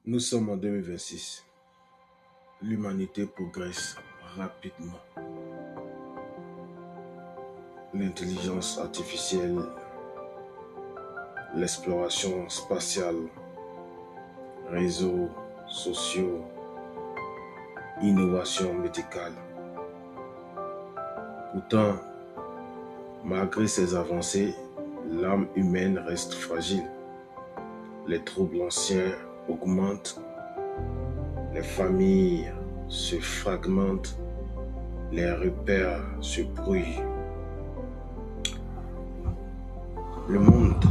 Nous sommes en 2026. L'humanité progresse rapidement. L'intelligence artificielle, l'exploration spatiale, réseaux sociaux, innovation médicale. Pourtant, malgré ces avancées, l'âme humaine reste fragile. Les troubles anciens augmentent, les familles se fragmentent, les repères se brouillent. Le monde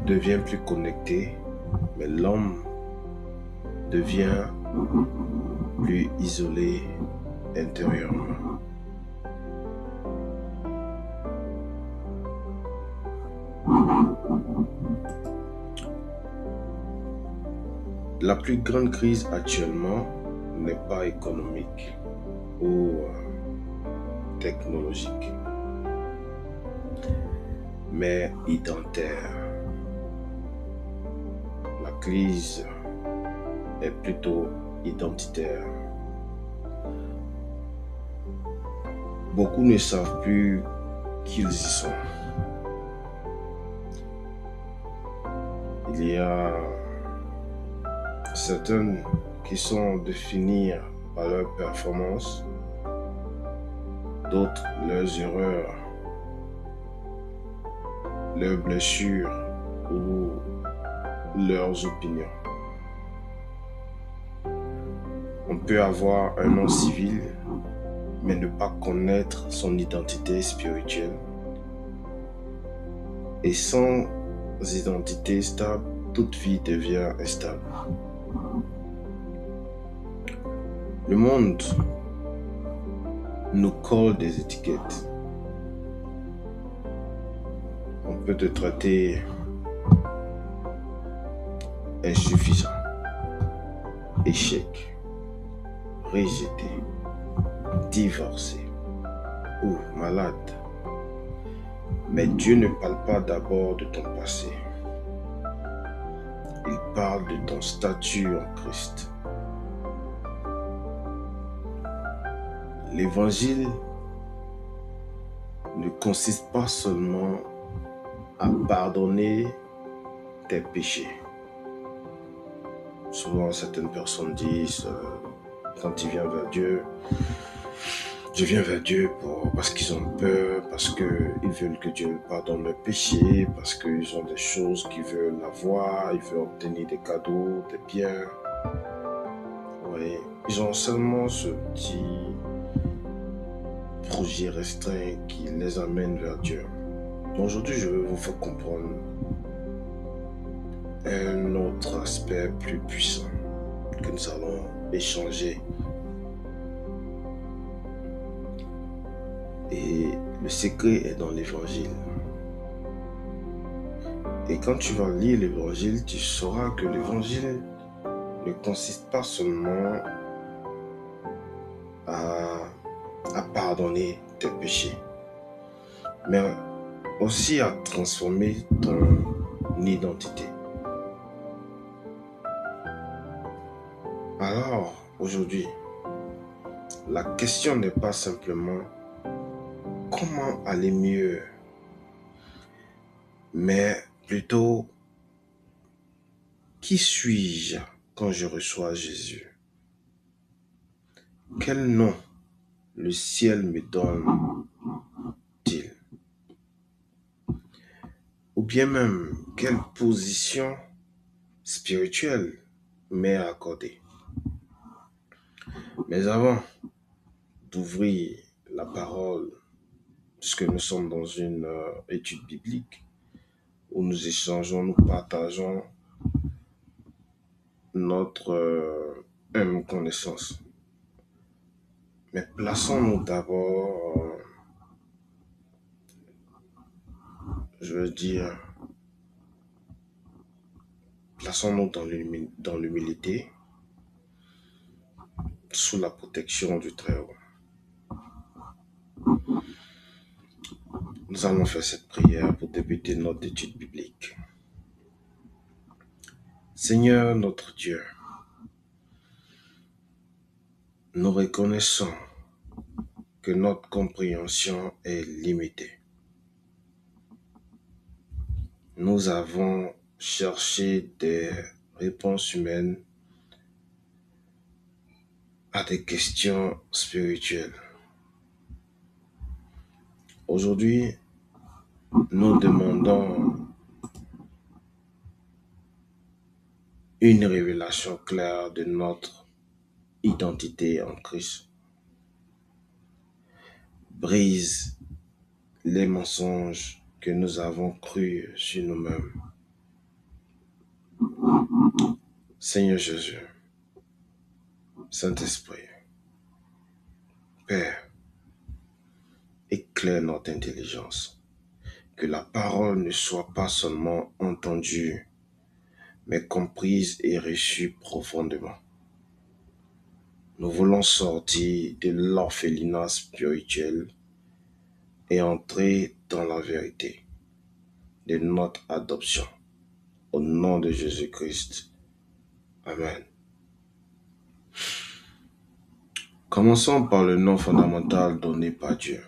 devient plus connecté, mais l'homme devient plus isolé intérieurement. La plus grande crise actuellement n'est pas économique ou technologique, mais identitaire. La crise est plutôt identitaire. Beaucoup ne savent plus qu'ils y sont. Il y a certaines qui sont définies par leur performance, d'autres leurs erreurs, leurs blessures ou leurs opinions. On peut avoir un nom civil, mais ne pas connaître son identité spirituelle. Et sans identité stable, toute vie devient instable. Le monde nous colle des étiquettes. On peut te traiter insuffisant, échec, rejeté, divorcé ou malade. Mais Dieu ne parle pas d'abord de ton passé. Il parle de ton statut en Christ. L'évangile ne consiste pas seulement à pardonner tes péchés. Souvent, certaines personnes disent, quand ils viennent vers Dieu, je viens vers Dieu parce qu'ils ont peur, parce qu'ils veulent que Dieu pardonne leurs péchés, parce qu'ils ont des choses qu'ils veulent avoir, ils veulent obtenir des cadeaux, des biens. Oui, ils ont seulement ce petit projet restreint qui les amène vers Dieu. Aujourd'hui, je veux vous faire comprendre un autre aspect plus puissant que nous allons échanger. Et le secret est dans l'évangile. Et quand tu vas lire l'évangile, tu sauras que l'évangile ne consiste pas seulement à pardonner tes péchés, mais aussi à transformer ton identité. Alors, aujourd'hui, la question n'est pas simplement comment aller mieux, mais plutôt qui suis-je quand je reçois Jésus? Quel nom le ciel me donne-t-il? Ou bien même, quelle position spirituelle m'est accordée? Mais avant d'ouvrir la parole, puisque nous sommes dans une étude biblique où nous échangeons, nous partageons notre humble connaissance. Mais plaçons-nous d'abord, plaçons-nous dans l'humilité, sous la protection du Très-Haut. Nous allons faire cette prière pour débuter notre étude biblique. Seigneur notre Dieu, nous reconnaissons que notre compréhension est limitée. Nous avons cherché des réponses humaines à des questions spirituelles. Aujourd'hui, nous demandons une révélation claire de notre identité en Christ. Brise les mensonges que nous avons crus sur nous-mêmes. Seigneur Jésus, Saint-Esprit, Père, éclaire notre intelligence. Que la parole ne soit pas seulement entendue, mais comprise et reçue profondément. Nous voulons sortir de l'orphelinat spirituel et entrer dans la vérité de notre adoption. Au nom de Jésus-Christ. Amen. Commençons par le nom fondamental donné par Dieu.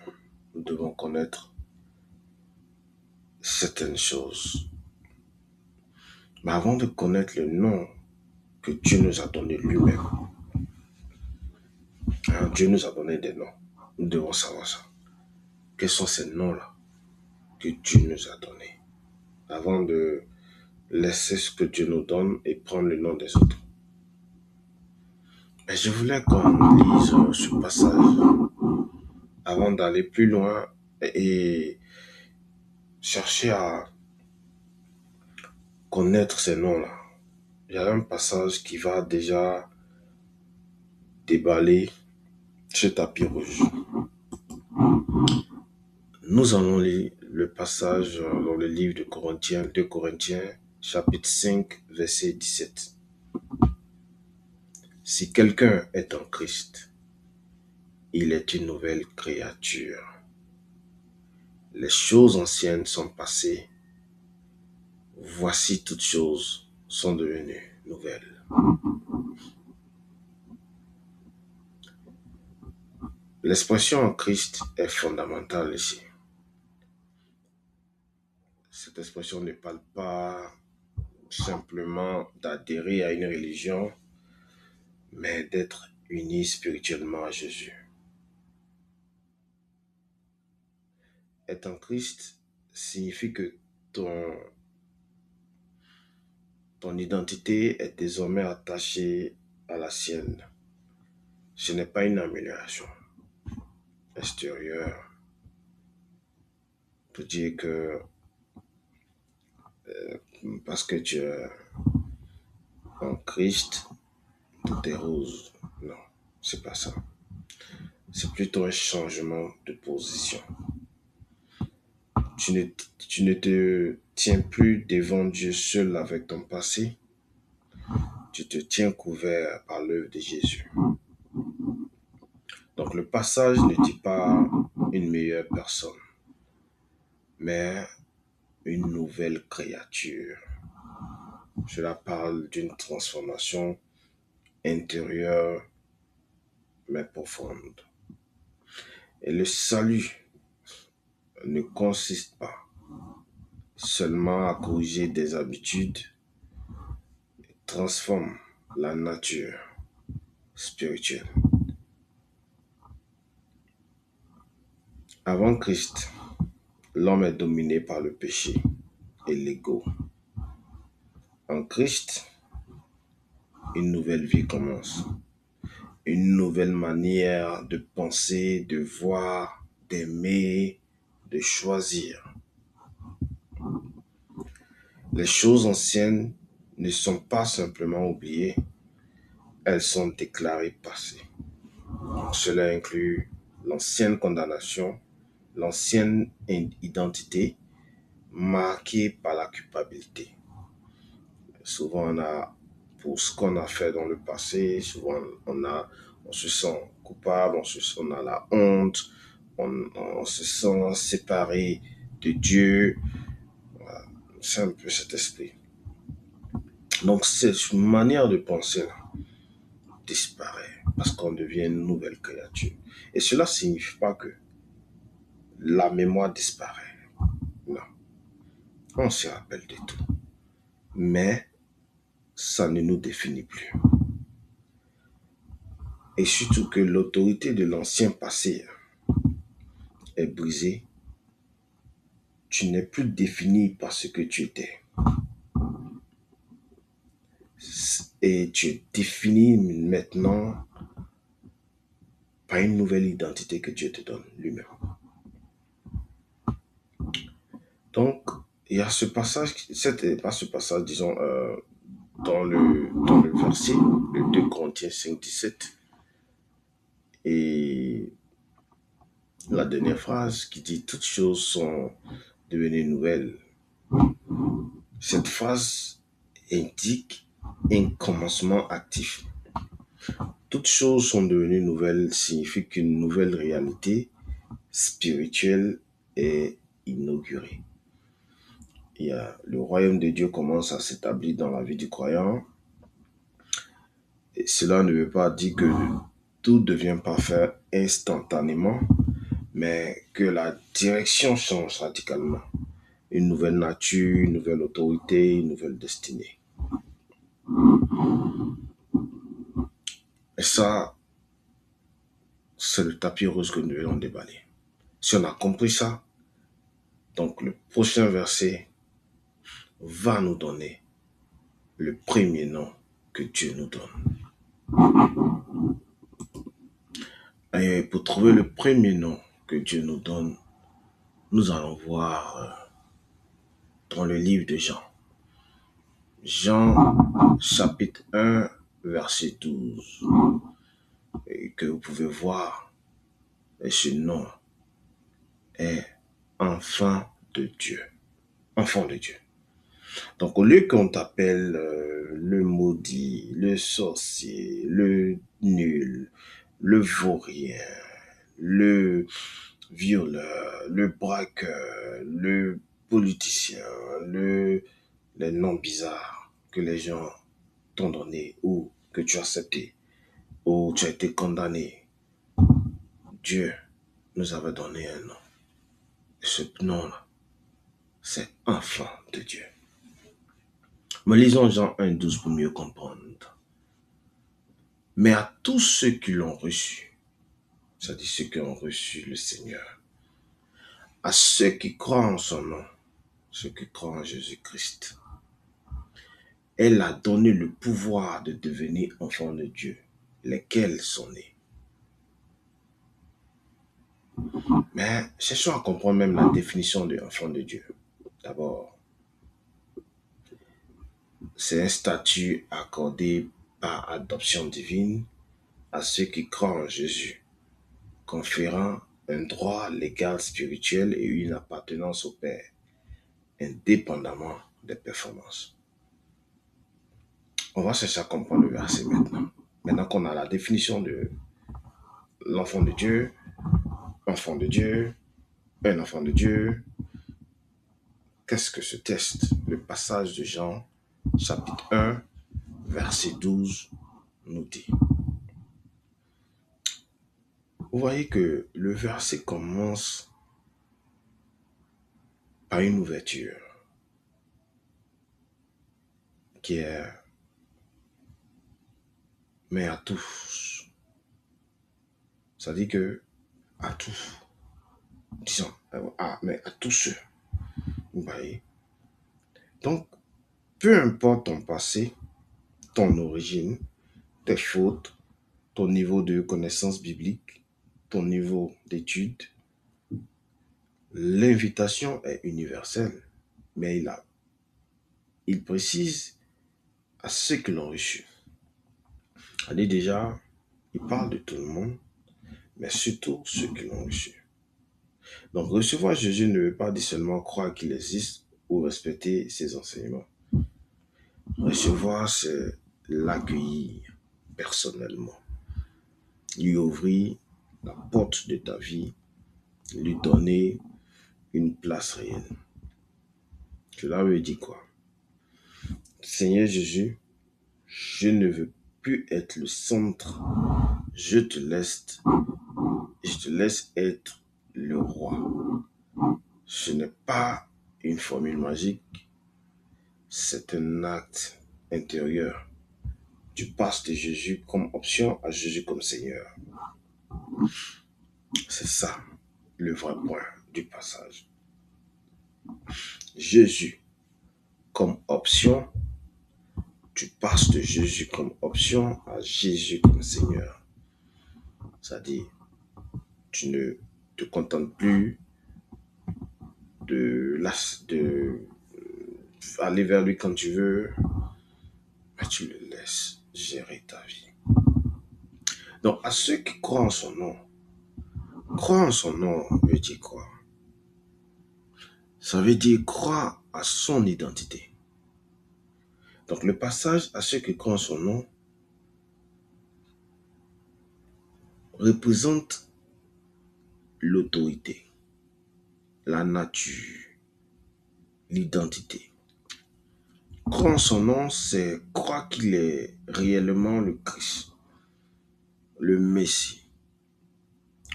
Nous devons connaître certaines choses. Mais avant de connaître le nom que Dieu nous a donné lui-même, Dieu nous a donné des noms. Nous devons savoir ça. Quels sont ces noms-là que Dieu nous a donnés avant de laisser ce que Dieu nous donne et prendre le nom des autres. Mais je voulais qu'on lise ce passage avant d'aller plus loin et chercher à connaître ces noms-là. Il y a un passage qui va déjà déballer ce tapis rouge. Nous allons lire le passage dans le livre de Corinthiens, 2 Corinthiens, chapitre 5, verset 17. Si quelqu'un est en Christ, il est une nouvelle créature. Les choses anciennes sont passées. Voici toutes choses sont devenues nouvelles. L'expression en Christ est fondamentale ici. Cette expression ne parle pas simplement d'adhérer à une religion, mais d'être uni spirituellement à Jésus. Être en Christ signifie que ton identité est désormais attachée à la sienne. Ce n'est pas une amélioration extérieure pour dire que parce que tu es en Christ, tout est rose. Non, c'est pas ça. C'est plutôt un changement de position. Tu ne te tiens plus devant Dieu seul avec ton passé. Tu te tiens couvert par l'œuvre de Jésus. Donc le passage ne dit pas une meilleure personne, mais une nouvelle créature. Cela parle d'une transformation intérieure mais profonde. Et le salut ne consiste pas seulement à corriger des habitudes, transforme la nature spirituelle. Avant Christ, l'homme est dominé par le péché et l'ego. En Christ, une nouvelle vie commence. Une nouvelle manière de penser, de voir, d'aimer, de choisir. Les choses anciennes ne sont pas simplement oubliées, elles sont déclarées passées. Cela inclut l'ancienne condamnation, l'ancienne identité marquée par la culpabilité. Souvent, pour ce qu'on a fait dans le passé, souvent on se sent coupable, on a la honte, on se sent séparé de Dieu. Voilà. C'est un peu cet esprit. Donc cette manière de penser-là disparaît parce qu'on devient une nouvelle créature. Et cela ne signifie pas que la mémoire disparaît. Non, on se rappelle de tout. Mais ça ne nous définit plus. Et surtout que l'autorité de l'ancien passé est brisée. Tu n'es plus défini par ce que tu étais. Et tu es défini maintenant par une nouvelle identité que Dieu te donne lui-même. Donc, il y a ce passage, pas ce passage, disons, dans le verset, le 2 Corinthiens 5, 17, et la dernière phrase qui dit « Toutes choses sont devenues nouvelles ». Cette phrase indique un commencement actif. Toutes choses sont devenues nouvelles signifie qu'une nouvelle réalité spirituelle est inaugurée. Le royaume de Dieu commence à s'établir dans la vie du croyant. Et cela ne veut pas dire que tout devient parfait instantanément, mais que la direction change radicalement. Une nouvelle nature, une nouvelle autorité, une nouvelle destinée. Et ça, c'est le tapis rose que nous devons déballer. Si on a compris ça, donc le prochain verset va nous donner le premier nom que Dieu nous donne. Et pour trouver le premier nom que Dieu nous donne, nous allons voir dans le livre de Jean. Jean chapitre 1, verset 12. Et que vous pouvez voir, et ce nom est enfant de Dieu. Enfant de Dieu. Donc au lieu qu'on t'appelle le maudit, le sorcier, le nul, le vaurien, le violeur, le braqueur, le politicien, les noms bizarres que les gens t'ont donné ou que tu as accepté ou tu as été condamné, Dieu nous avait donné un nom. Et ce nom-là, c'est enfant de Dieu. Mais lisons Jean 1,12 pour mieux comprendre. Mais à tous ceux qui l'ont reçu, c'est-à-dire ceux qui ont reçu le Seigneur, à ceux qui croient en son nom, ceux qui croient en Jésus-Christ, elle a donné le pouvoir de devenir enfants de Dieu, lesquels sont nés. Mais cherchons à comprendre même la définition de enfant de Dieu. D'abord, c'est un statut accordé par adoption divine à ceux qui croient en Jésus, conférant un droit légal spirituel et une appartenance au Père, indépendamment des performances. On va chercher à comprendre le verset maintenant. Maintenant qu'on a la définition de l'enfant de Dieu, enfant de Dieu, un enfant de Dieu, qu'est-ce que ce texte, le passage de Jean, chapitre 1, verset 12, nous dit? Vous voyez que le verset commence par une ouverture qui est mais à tous. Ça dit que à tous. Disons, mais à tous ceux. Vous voyez? Donc, peu importe ton passé, ton origine, tes fautes, ton niveau de connaissance biblique, ton niveau d'études, l'invitation est universelle, mais il précise à ceux qui l'ont reçu. Allez déjà, il parle de tout le monde, mais surtout ceux qui l'ont reçu. Donc recevoir Jésus ne veut pas dire seulement croire qu'il existe ou respecter ses enseignements. Recevoir, c'est l'accueillir personnellement, lui ouvrir la porte de ta vie, lui donner une place réelle. Cela veut dire quoi? Seigneur Jésus, je ne veux plus être le centre. Je te laisse être le roi. Ce n'est pas une formule magique, c'est un acte intérieur. Tu passes de Jésus comme option à Jésus comme Seigneur. C'est ça le vrai point du passage. Jésus comme option, tu passes de Jésus comme option à Jésus comme Seigneur. C'est-à-dire, tu ne te contentes plus de aller vers lui quand tu veux, mais tu le laisses gérer ta vie. Donc, à ceux qui croient en son nom veut dire quoi? Ça veut dire croire à son identité. Donc, le passage à ceux qui croient en son nom représente l'autorité, la nature, l'identité. Croire en son nom, c'est croire qu'il est réellement le Christ, le Messie,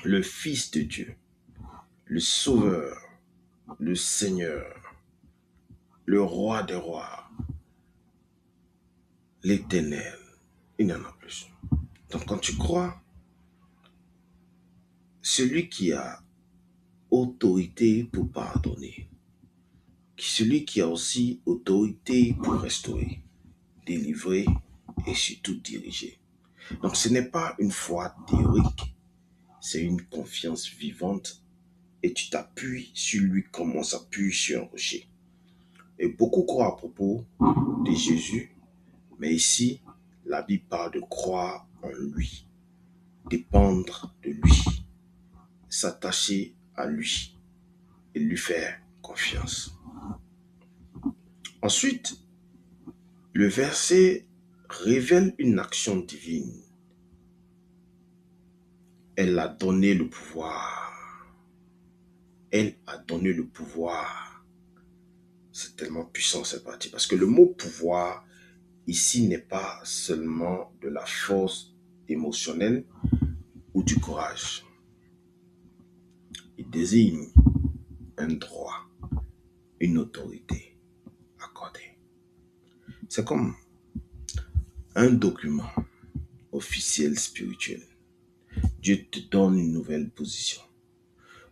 le Fils de Dieu, le Sauveur, le Seigneur, le Roi des rois, l'Éternel. Il n'y en a plus. Donc quand tu crois, celui qui a autorité pour pardonner, celui qui a aussi autorité pour restaurer, délivrer et surtout diriger. Donc ce n'est pas une foi théorique, c'est une confiance vivante et tu t'appuies sur lui comme on s'appuie sur un rocher. Et beaucoup croient à propos de Jésus, mais ici, la Bible parle de croire en lui, dépendre de lui, s'attacher à lui et lui faire confiance. Ensuite, le verset révèle une action divine. Elle a donné le pouvoir. Elle a donné le pouvoir. C'est tellement puissant cette partie. Parce que le mot pouvoir, ici, n'est pas seulement de la force émotionnelle ou du courage. Il désigne un droit, une autorité accordée. C'est comme un document officiel spirituel. Dieu te donne une nouvelle position.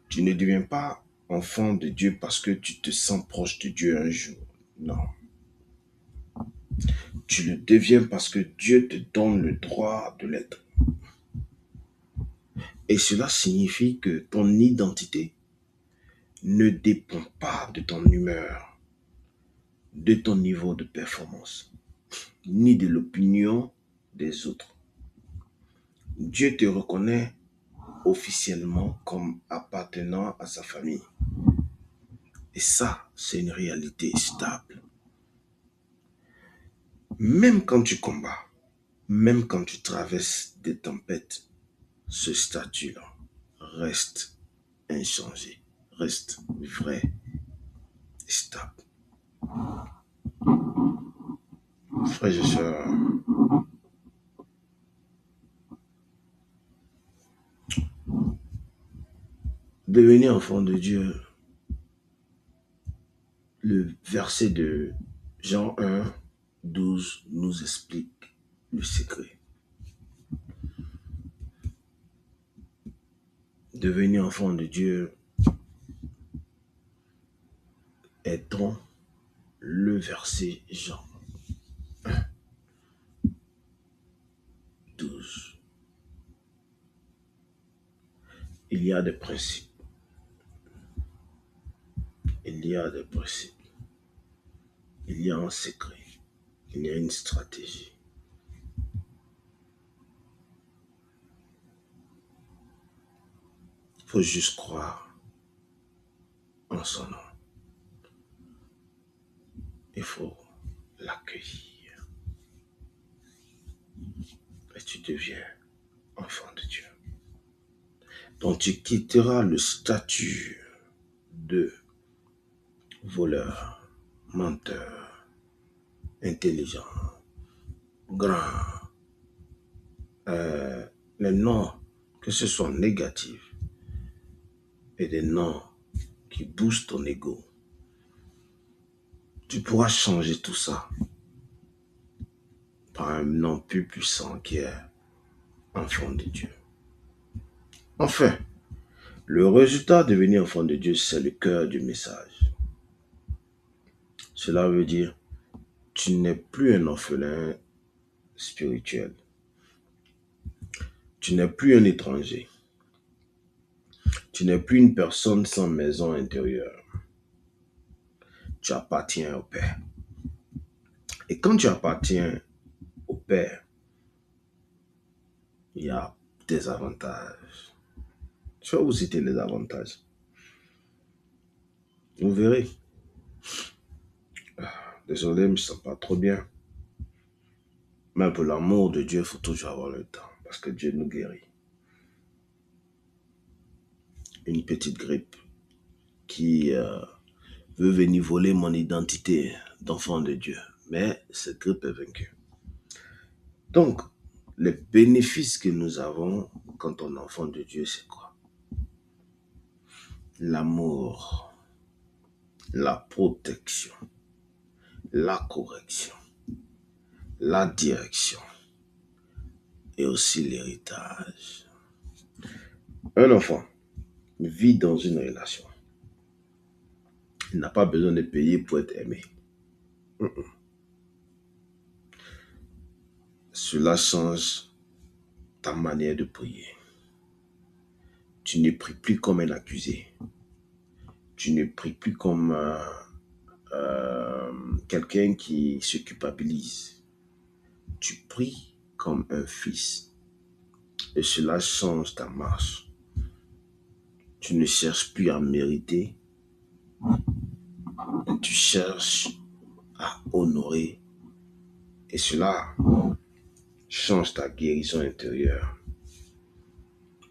Tu ne deviens pas enfant de Dieu parce que tu te sens proche de Dieu un jour. Non. Tu le deviens parce que Dieu te donne le droit de l'être. Et cela signifie que ton identité ne dépend pas de ton humeur, de ton niveau de performance, ni de l'opinion des autres. Dieu te reconnaît officiellement comme appartenant à sa famille. Et ça, c'est une réalité stable. Même quand tu combats, même quand tu traverses des tempêtes, ce statut-là reste inchangé, reste vrai et stable. Frères et sœurs, devenir enfant de Dieu, le verset de Jean 1, 12 nous explique le secret. Devenir enfant de Dieu est dans le verset Jean 1, 12. Il y a des principes. Il y a des principes. Il y a un secret. Il y a une stratégie. Il faut juste croire en son nom. Il faut l'accueillir. Et tu deviens enfant de Dieu. Donc tu quitteras le statut de voleur, menteur, intelligent, grand, les noms, que ce soit négatifs, et des noms qui boostent ton ego, tu pourras changer tout ça par un nom plus puissant qui est enfant de Dieu. Enfin, le résultat de devenir enfant de Dieu, c'est le cœur du message. Cela veut dire, tu n'es plus un orphelin spirituel. Tu n'es plus un étranger. Tu n'es plus une personne sans maison intérieure. Tu appartiens au Père. Et quand tu appartiens au Père, il y a des avantages. Je vais vous citer les avantages. Vous verrez. Désolé, je ne me sens pas trop bien. Mais pour l'amour de Dieu, il faut toujours avoir le temps. Parce que Dieu nous guérit. Une petite grippe qui veut venir voler mon identité d'enfant de Dieu. Mais cette grippe est vaincue. Donc, les bénéfices que nous avons quand on est enfant de Dieu, c'est quoi? L'amour, la protection, la correction, la direction et aussi l'héritage. Un enfant vit dans une relation. Il n'a pas besoin de payer pour être aimé. Cela change ta manière de prier. Tu ne pries plus comme un accusé. Tu ne pries plus comme quelqu'un qui se culpabilise. Tu pries comme un fils. Et cela change ta marche. Tu ne cherches plus à mériter. Tu cherches à honorer. Et cela change ta guérison intérieure.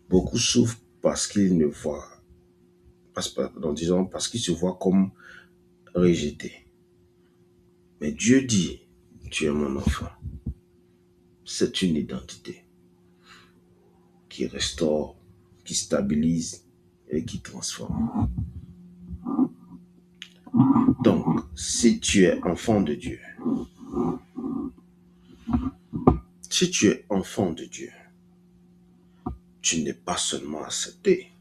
Beaucoup souffrent parce qu'ils ne voient, parce qu'ils se voient comme rejetés. Mais Dieu dit, tu es mon enfant. C'est une identité qui restaure, qui stabilise et qui transforme. Donc, si tu es enfant de Dieu, tu n'es pas seulement accepté,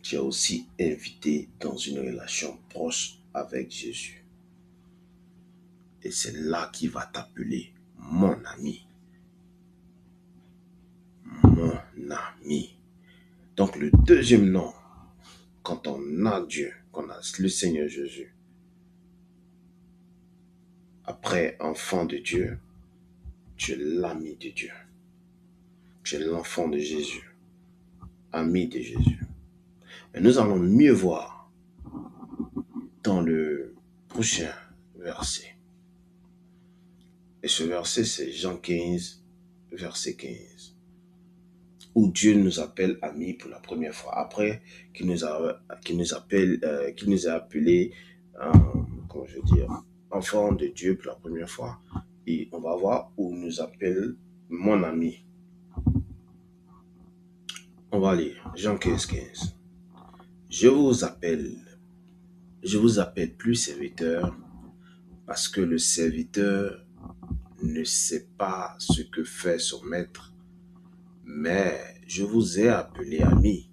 tu es aussi invité dans une relation proche avec Jésus. Et c'est là qu'il va t'appeler mon ami. Mon ami. Donc le deuxième nom, quand on a Dieu, qu'on a le Seigneur Jésus, après enfant de Dieu, tu es l'ami de Dieu. Tu es l'enfant de Jésus, ami de Jésus. Et nous allons mieux voir dans le prochain verset. Et ce verset, c'est Jean 15, verset 15. Où Dieu nous appelle amis pour la première fois. Après qu'il nous a appelés, comment je veux dire, enfants de Dieu pour la première fois. Et on va voir où il nous appelle mon ami. On va lire Jean 15, 15. Je vous appelle plus serviteur, parce que le serviteur ne sait pas ce que fait son maître, mais je vous ai appelé ami,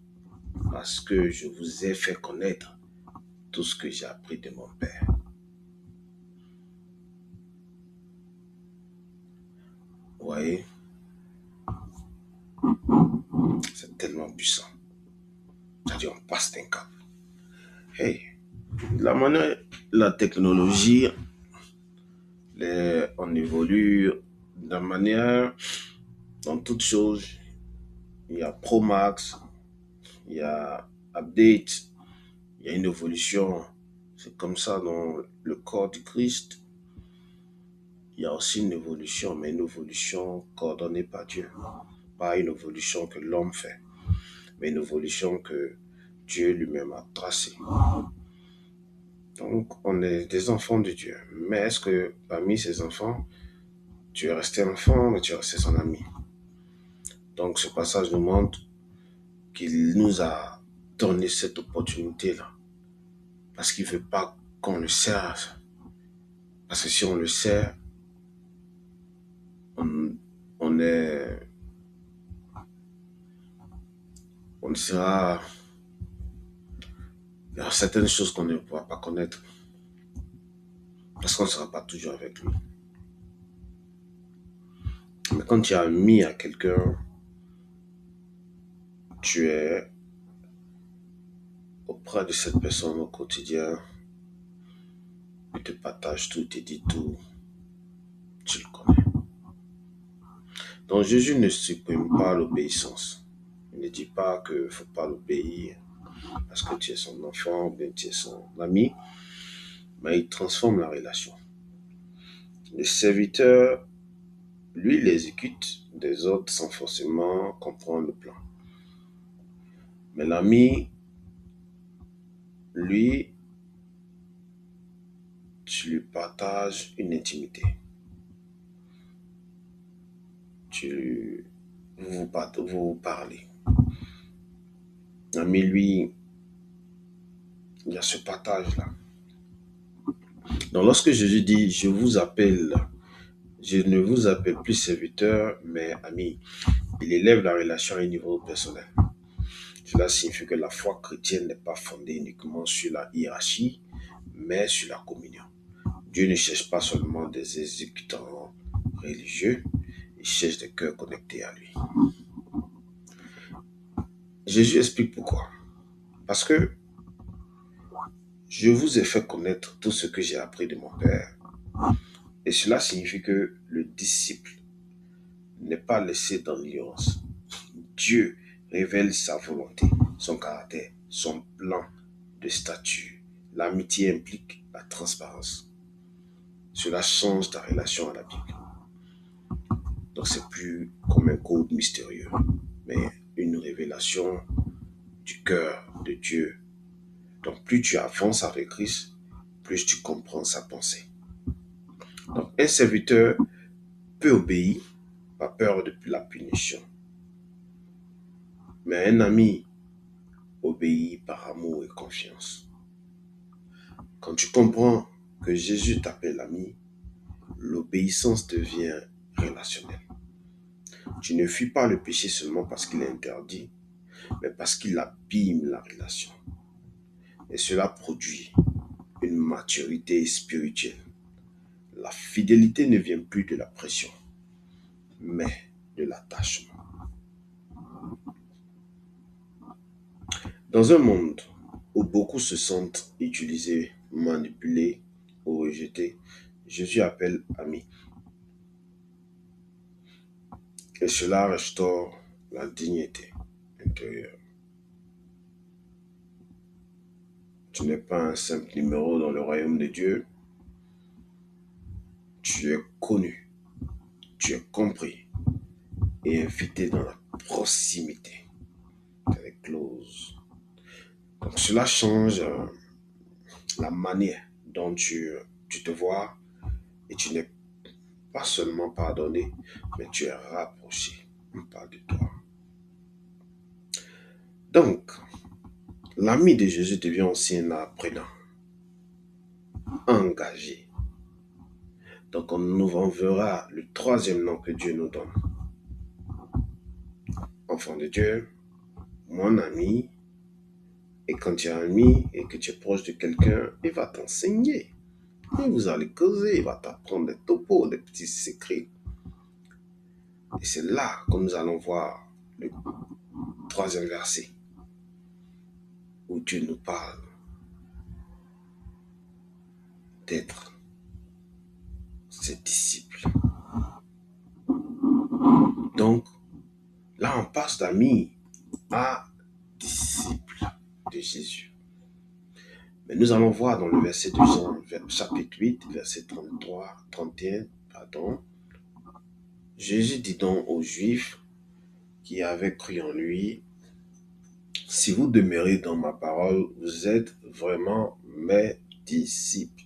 parce que je vous ai fait connaître tout ce que j'ai appris de mon Père. Vous voyez? C'est tellement puissant. C'est-à-dire, on passe d'un cap. Hey, la technologie, on évolue de la manière, dans toutes choses. Il y a Pro Max, il y a Update, il y a une évolution. C'est comme ça dans le corps du Christ. Il y a aussi une évolution, mais une évolution coordonnée par Dieu. Pas une évolution que l'homme fait, mais une évolution que Dieu lui-même a tracée. Donc, on est des enfants de Dieu. Mais est-ce que parmi ces enfants, tu es resté enfant, mais tu es resté son ami? Donc, ce passage nous montre qu'il nous a donné cette opportunité-là. Parce qu'il ne veut pas qu'on le serve. Parce que si on le sert, on, on est, on sera, il y a certaines choses qu'on ne pourra pas connaître. Parce qu'on ne sera pas toujours avec lui. Mais quand tu as mis à quelqu'un, tu es auprès de cette personne au quotidien, il te partage tout, il te dit tout, tu le connais. Donc Jésus ne supprime pas l'obéissance. Il ne dit pas qu'il ne faut pas l'obéir parce que tu es son enfant, ou bien tu es son ami, mais il transforme la relation. Le serviteur, lui, il exécute des ordres sans forcément comprendre le plan. Mais l'ami, lui, tu lui partages une intimité. Vous vous parlez. L'ami, lui, il y a ce partage-là. Donc lorsque Jésus dit, je ne vous appelle plus serviteur, mais ami, il élève la relation à un niveau personnel. Cela signifie que la foi chrétienne n'est pas fondée uniquement sur la hiérarchie, mais sur la communion. Dieu ne cherche pas seulement des exécutants religieux, il cherche des cœurs connectés à lui. Jésus explique pourquoi. Parce que je vous ai fait connaître tout ce que j'ai appris de mon Père. Et cela signifie que le disciple n'est pas laissé dans l'ignorance. Dieu révèle sa volonté, son caractère, son plan de statut. L'amitié implique la transparence. Cela change ta relation à la Bible. Donc c'est plus comme un code mystérieux, mais une révélation du cœur de Dieu. Donc plus tu avances avec Christ, plus tu comprends sa pensée. Donc un serviteur peut obéir, pas peur de la punition. Mais un ami obéit par amour et confiance. Quand tu comprends que Jésus t'appelle ami, l'obéissance devient relationnelle. Tu ne fuis pas le péché seulement parce qu'il est interdit, mais parce qu'il abîme la relation. Et cela produit une maturité spirituelle. La fidélité ne vient plus de la pression, mais de l'attachement. Dans un monde où beaucoup se sentent utilisés, manipulés ou rejetés, Jésus appelle ami. Et cela restaure la dignité intérieure. Tu n'es pas un simple numéro dans le royaume de Dieu. Tu es connu, tu es compris et invité dans la proximité. Elle est close. Donc cela change la manière dont tu te vois et tu n'es pas seulement pardonné, mais tu es rapproché. On parle de toi. Donc, l'ami de Jésus devient aussi un apprenant, engagé. Donc, on nous verra le troisième nom que Dieu nous donne. Enfant de Dieu, mon ami, et quand tu es ami et que tu es proche de quelqu'un, il va t'enseigner. Et vous allez causer, il va t'apprendre des topos, des petits secrets. Et c'est là que nous allons voir le troisième verset, où Dieu nous parle d'être ses disciples. Donc, là, on passe d'amis à disciples de Jésus. Mais nous allons voir dans le verset de Jean, chapitre 8, verset 33, 31, pardon. Jésus dit donc aux Juifs qui avaient cru en lui, si vous demeurez dans ma parole, vous êtes vraiment mes disciples.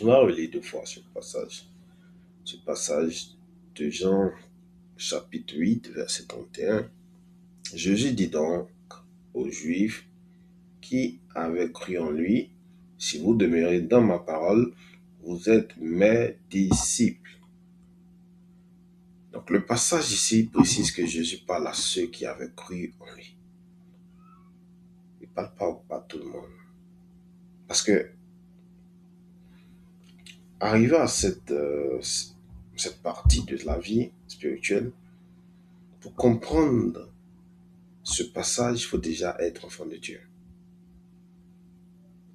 On va relire deux fois ce passage. Ce passage de Jean chapitre 8, verset 31. Jésus dit donc aux Juifs qui avaient cru en lui, si vous demeurez dans ma parole, vous êtes mes disciples. Donc le passage ici précise que Jésus parle à ceux qui avaient cru en lui. Il ne parle pas à tout le monde. Parce que arrivé à cette partie de la vie spirituelle, pour comprendre ce passage, il faut déjà être enfant de Dieu.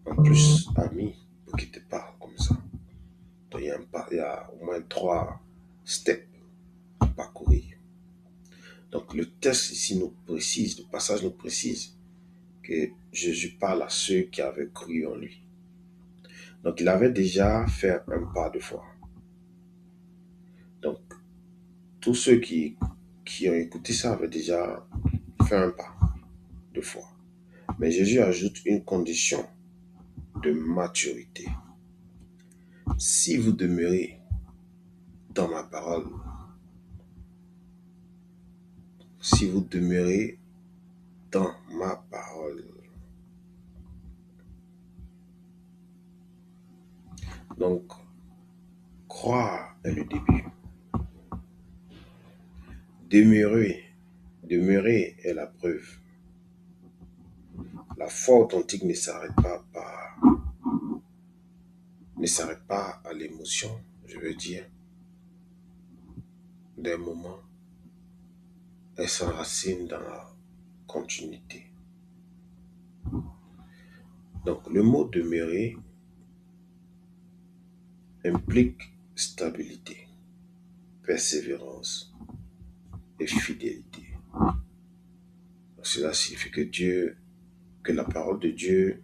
En plus, ami, pour qu'il te parle comme ça. Donc, il y a au moins 3 steps à parcourir. Donc, le texte ici nous précise, le passage nous précise que Jésus parle à ceux qui avaient cru en lui. Donc, il avait déjà fait un pas de foi. Donc, tous ceux qui ont écouté ça avaient déjà fait un pas de foi. Mais Jésus ajoute une condition de maturité. Si vous demeurez dans ma parole, si vous demeurez dans ma parole. Donc, croire est le début. Demeurer est la preuve. La foi authentique ne s'arrête pas à l'émotion, je veux dire, des moments. Elle s'enracine dans la continuité. Donc, le mot demeurer implique stabilité, persévérance et fidélité. Donc, cela signifie que la parole de Dieu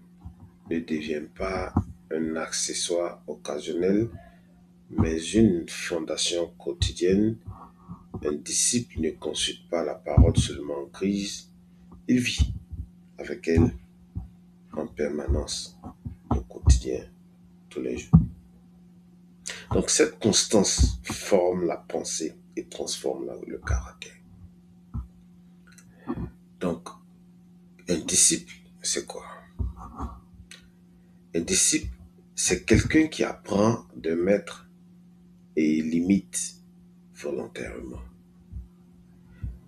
ne devient pas un accessoire occasionnel, mais une fondation quotidienne. Un disciple ne consulte pas la parole seulement en crise, il vit avec elle en permanence, au quotidien, tous les jours. Donc cette constance forme la pensée et transforme le caractère. Donc, un disciple, c'est quoi? Un disciple, c'est quelqu'un qui apprend de mettre et limite volontairement.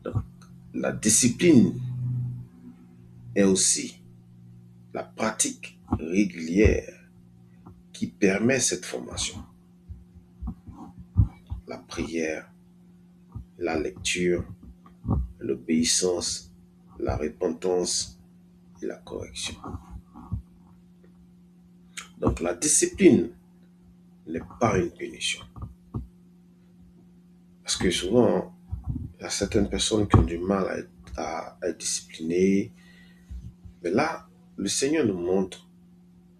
Donc, la discipline est aussi la pratique régulière qui permet cette formation. La prière, la lecture, l'obéissance, la repentance et la correction. Donc la discipline n'est pas une punition. Parce que souvent, il y a certaines personnes qui ont du mal à être disciplinées. Mais là, le Seigneur nous montre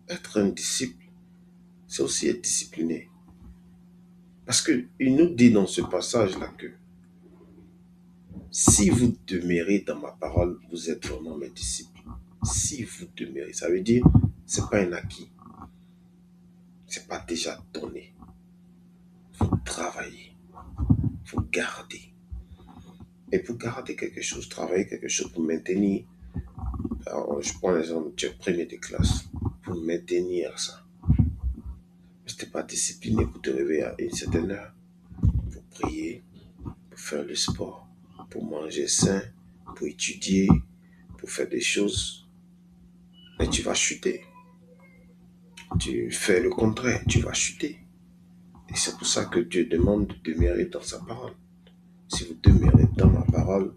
être un disciple, c'est aussi être discipliné. Parce qu'il nous dit dans ce passage-là que si vous demeurez dans ma parole, vous êtes vraiment mes disciples. Si vous demeurez, ça veut dire ce n'est pas un acquis. Ce n'est pas déjà donné. Il faut travailler. Il faut garder. Et pour garder quelque chose, travailler quelque chose pour maintenir, alors, je prends l'exemple, tu es premier de classe, pour maintenir ça. Si tu n'es pas discipliné pour te réveiller à une certaine heure, pour prier, pour faire le sport, pour manger sain, pour étudier, pour faire des choses, mais tu vas chuter. Tu fais le contraire, tu vas chuter. Et c'est pour ça que Dieu demande de demeurer dans sa parole. Si vous demeurez dans ma parole,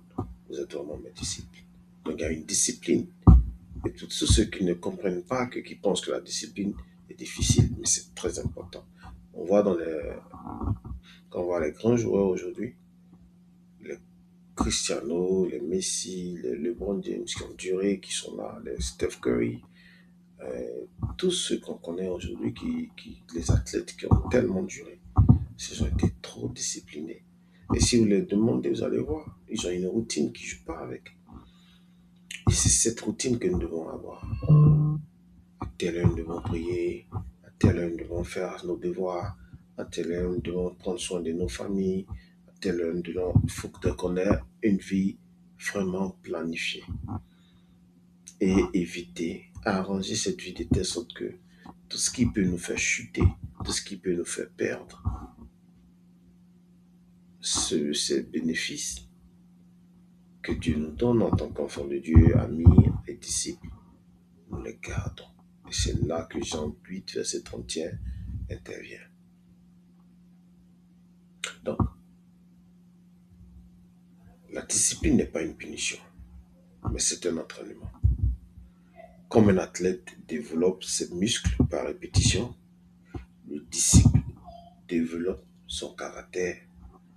vous êtes vraiment mes disciples. Donc il y a une discipline. Et tous ceux qui ne comprennent pas, qui pensent que la discipline est difficile, mais c'est très important. On voit quand on voit les grands joueurs aujourd'hui, les Cristiano, les Messi, les LeBron James qui ont duré, qui sont là, les Steph Curry, tous ceux qu'on connaît aujourd'hui, les athlètes qui ont tellement duré, ils ont été trop disciplinés. Et si vous les demandez, vous allez voir, ils ont une routine qui ne joue pas avec. Et c'est cette routine que nous devons avoir. À telle heure, nous devons prier. À telle heure, nous devons faire nos devoirs. À telle heure, nous devons prendre soin de nos familles. À telle heure, il faut qu'on ait une vie vraiment planifiée. Et éviter, arranger cette vie de telle sorte que tout ce qui peut nous faire chuter, tout ce qui peut nous faire perdre ces bénéfices que Dieu nous donne en tant qu'enfants de Dieu, amis et disciples, nous les gardons. Et c'est là que Jean 8, verset 31 intervient. Donc, la discipline n'est pas une punition, mais c'est un entraînement. Comme un athlète développe ses muscles par répétition, le disciple développe son caractère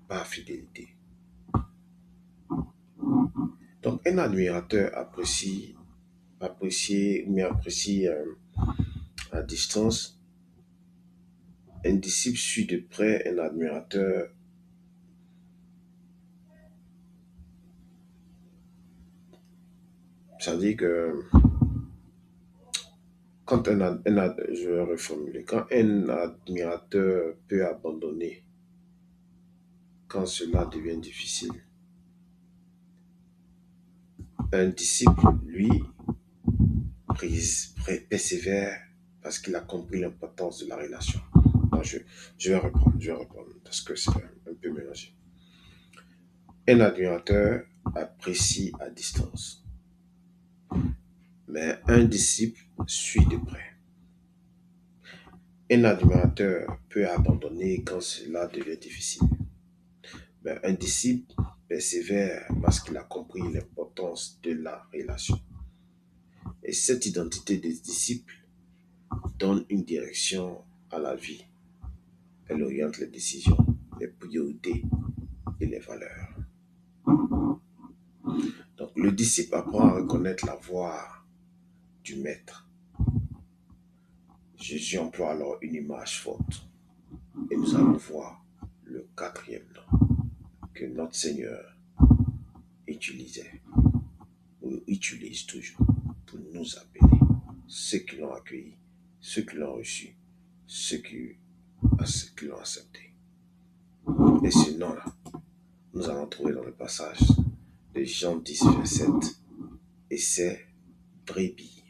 par fidélité. Donc, un admirateur apprécie à distance. Un disciple suit de près un admirateur. Ça veut dire que quand je vais reformuler, quand un admirateur peut abandonner, quand cela devient difficile, un disciple, lui, persévère parce qu'il a compris l'importance de la relation. Non, je vais reprendre parce que c'est un peu mélangé. Un admirateur apprécie à distance, mais un disciple suit de près. Un admirateur peut abandonner quand cela devient difficile, mais un disciple persévère parce qu'il a compris l'importance de la relation. Et cette identité des disciples donne une direction à la vie. Elle oriente les décisions, les priorités et les valeurs. Donc le disciple apprend à reconnaître la voix du maître. Jésus emploie alors une image forte. Et nous allons voir le quatrième nom que notre Seigneur utilisait, ou utilise toujours, pour nous appeler ceux qui l'ont accueilli, ceux qui l'ont reçu, ceux qui l'ont accepté. Et ce nom-là, nous allons trouver dans le passage de Jean 10, verset 7, et c'est brebis.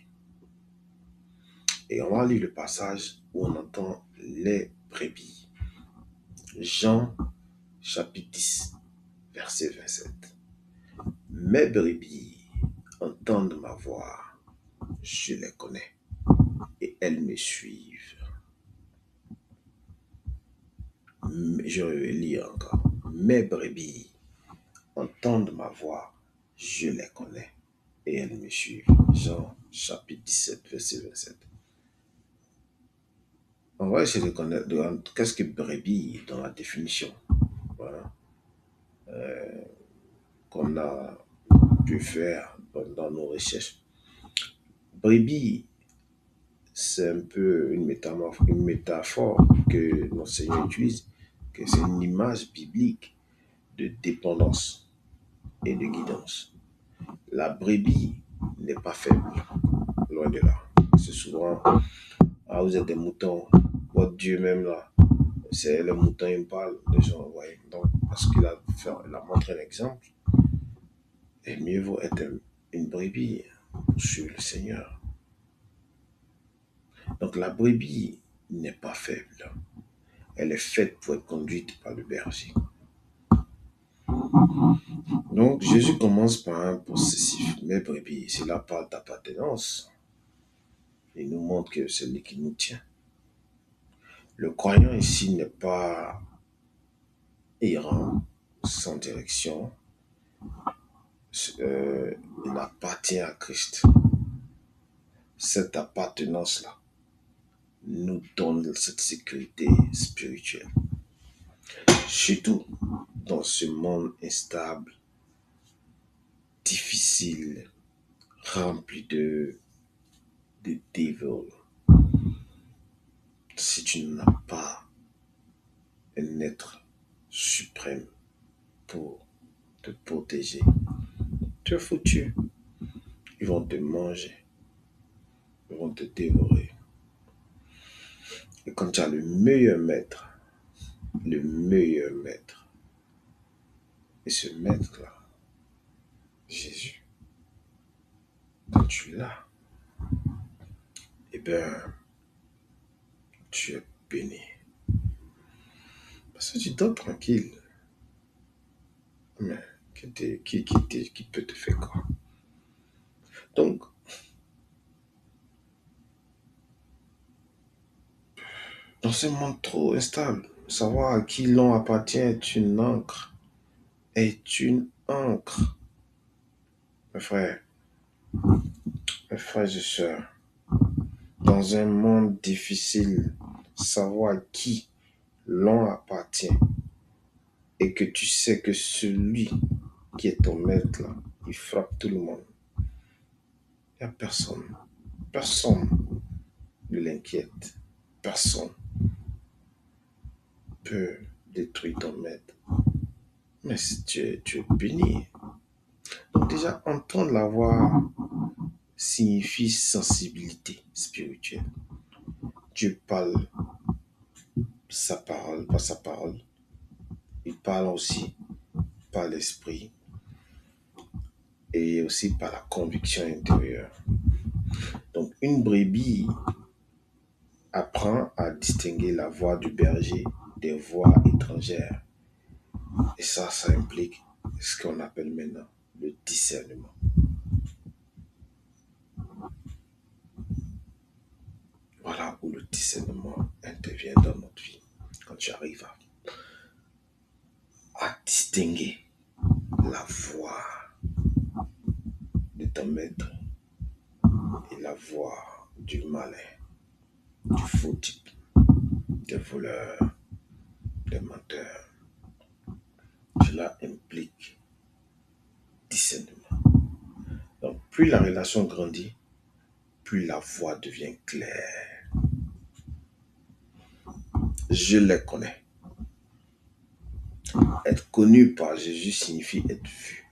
Et on va lire le passage où on entend les brebis. Jean chapitre 10, verset 27. Mes brebis entendent ma voix, je les connais et elles me suivent. Je vais lire encore. Mes brebis entendent ma voix, je les connais et elles me suivent. Jean chapitre 17, verset 27. On va essayer de connaître qu'est-ce que brebis dans la définition. Voilà. Qu'on a pu faire dans nos recherches. Brebis, c'est un peu une métaphore que notre Seigneur utilise, que c'est une image biblique de dépendance et de guidance. La brebis n'est pas faible, loin de là. C'est souvent, vous êtes des moutons, votre Dieu même là, c'est le mouton, il me parle, les gens, ouais. Donc, parce qu'il a montré un exemple, et mieux vaut être une brebis pour suivre le Seigneur. Donc la brebis n'est pas faible. Elle est faite pour être conduite par le berger. Donc Jésus commence par un possessif. Mes brebis, cela parle d'appartenance. Il nous montre que c'est lui qui nous tient. Le croyant ici n'est pas errant, sans direction. Il appartient à Christ. Cette appartenance-là nous donne cette sécurité spirituelle. Surtout dans ce monde instable, difficile, rempli de devil. Si tu n'as pas un être suprême pour te protéger, tu es foutu. Ils vont te manger. vont te dévorer. Et quand tu as le meilleur maître, et ce maître-là, Jésus, quand tu l'as, eh bien, tu es béni. Parce que tu dors tranquille. Mais qui peut te faire quoi? Donc, dans ce monde trop instable, savoir à qui l'on appartient est une encre. Est une encre. Mes frères, mes frères et sœurs, dans un monde difficile, savoir à qui l'on appartient et que tu sais que celui qui est ton maître, là, il frappe tout le monde. Il n'y a personne. Personne ne l'inquiète. Personne peut détruire ton maître. Mais si tu es béni. Donc déjà, entendre la voix signifie sensibilité spirituelle. Dieu parle sa parole, pas sa parole. Il parle aussi par l'esprit et aussi par la conviction intérieure. Donc une brebis apprend à distinguer la voix du berger des voix étrangères. Et ça implique ce qu'on appelle maintenant le discernement. Voilà où le discernement intervient dans notre vie. Quand tu arrives à distinguer la voix de ton maître et la voix du malin, du faux type, des voleurs, des menteurs. Cela implique discernement. Donc, plus la relation grandit, plus la voix devient claire. Je les connais. Être connu par Jésus signifie être vu,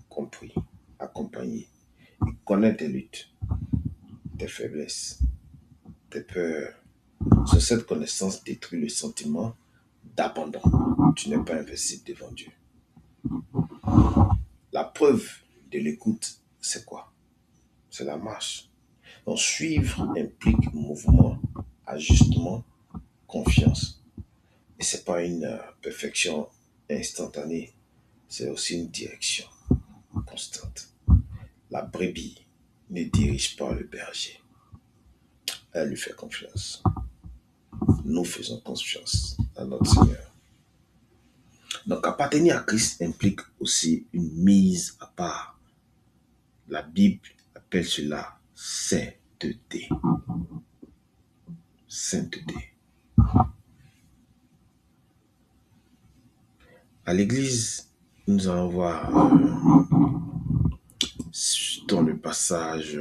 compris, accompagné. Il connaît tes luttes, tes faiblesses, tes peurs. Sur cette connaissance détruit le sentiment d'abandon. Tu n'es pas invincible devant Dieu. La preuve de l'écoute, c'est quoi? C'est la marche. Donc suivre implique mouvement, ajustement, confiance. Et ce n'est pas une perfection instantanée, c'est aussi une direction constante. La brebis ne dirige pas le berger. Elle lui fait confiance. Nous faisons confiance à notre Seigneur. Donc appartenir à Christ implique aussi une mise à part. La Bible appelle cela sainteté. Sainteté. À l'église, nous allons voir dans le passage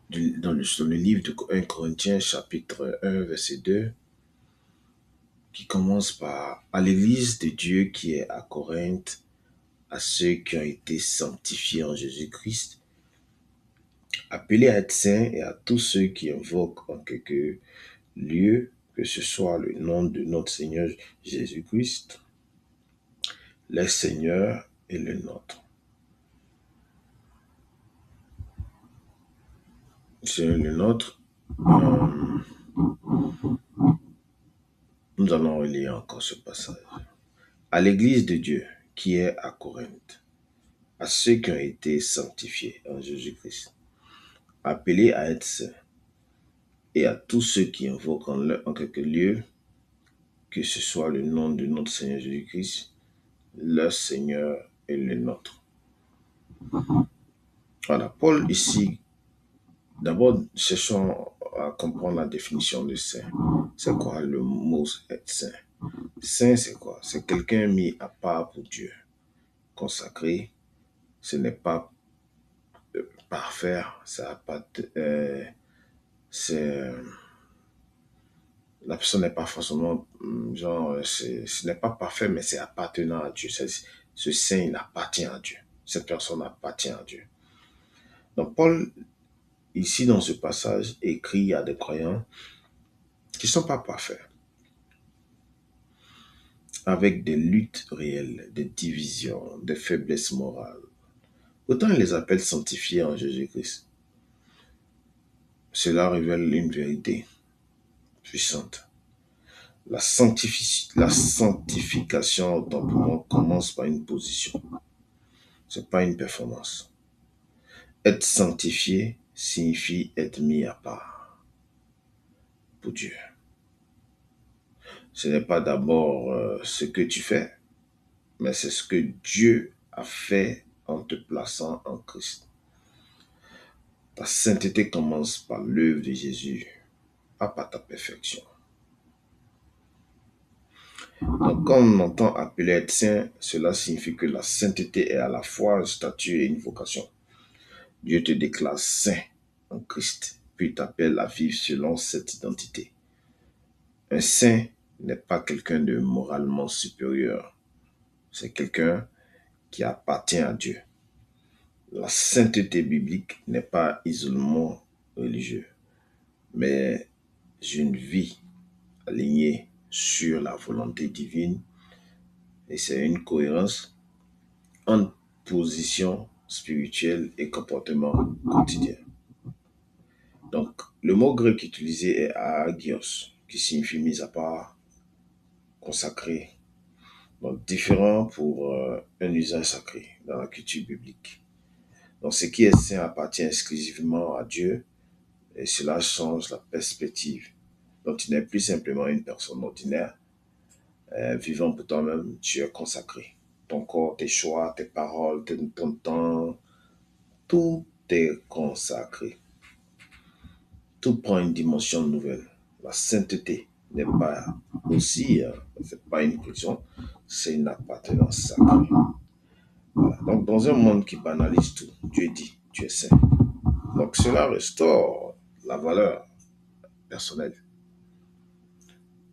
dans le livre de 1 Corinthiens chapitre 1 verset 2 qui commence par « À l'église de Dieu qui est à Corinthe, à ceux qui ont été sanctifiés en Jésus-Christ, appelés à être saints et à tous ceux qui invoquent en quelque lieu, que ce soit le nom de notre Seigneur Jésus-Christ, le Seigneur et le nôtre. » C'est le nôtre. Nous allons relire encore ce passage. À l'église de Dieu qui est à Corinthe, à ceux qui ont été sanctifiés en Jésus-Christ, appelés à être saints, et à tous ceux qui invoquent en quelque lieu, que ce soit le nom de notre Seigneur Jésus-Christ, le Seigneur et le nôtre. Voilà, Paul ici, d'abord cherchons à comprendre la définition de saint. C'est quoi le mot être saint? Saint, c'est quoi? C'est quelqu'un mis à part pour Dieu, consacré. Ce n'est pas parfait, ça a pas la personne n'est pas forcément ce n'est pas parfait, mais c'est appartenant à Dieu. Ce saint, il appartient à Dieu. Cette personne appartient à Dieu. Donc Paul, ici dans ce passage, écrit à des croyants qui ne sont pas parfaits, avec des luttes réelles, des divisions, des faiblesses morales. Autant il les appelle sanctifiés en Jésus-Christ. Cela révèle une vérité puissante. La sanctification, autant pour moi, commence par une position. Ce n'est pas une performance. Être sanctifié signifie être mis à part pour Dieu. Ce n'est pas d'abord ce que tu fais, mais c'est ce que Dieu a fait en te plaçant en Christ. Ta sainteté commence par l'œuvre de Jésus, pas par ta perfection. Donc, quand on entend appeler être saint, cela signifie que la sainteté est à la fois un statut et une vocation. Dieu te déclare saint en Christ, puis t'appelle à vivre selon cette identité. Un saint n'est pas quelqu'un de moralement supérieur, c'est quelqu'un qui appartient à Dieu. La sainteté biblique n'est pas isolement religieux, mais une vie alignée sur la volonté divine et c'est une cohérence entre position spirituelle et comportement quotidien. Donc, le mot grec utilisé est agios, qui signifie mis à part, consacré. Donc, différent pour un usage sacré dans la culture biblique. Donc, ce qui est saint appartient exclusivement à Dieu et cela change la perspective. Donc, tu n'es plus simplement une personne ordinaire, vivant pour toi-même, tu es consacré. Ton corps, tes choix, tes paroles, ton temps, tout est consacré. Tout prend une dimension nouvelle. La sainteté n'est pas aussi, c'est pas une prison, c'est une appartenance sacrée. Voilà. Donc, dans un monde qui banalise tout, Dieu dit, tu es saint. Donc, cela restaure la valeur personnelle.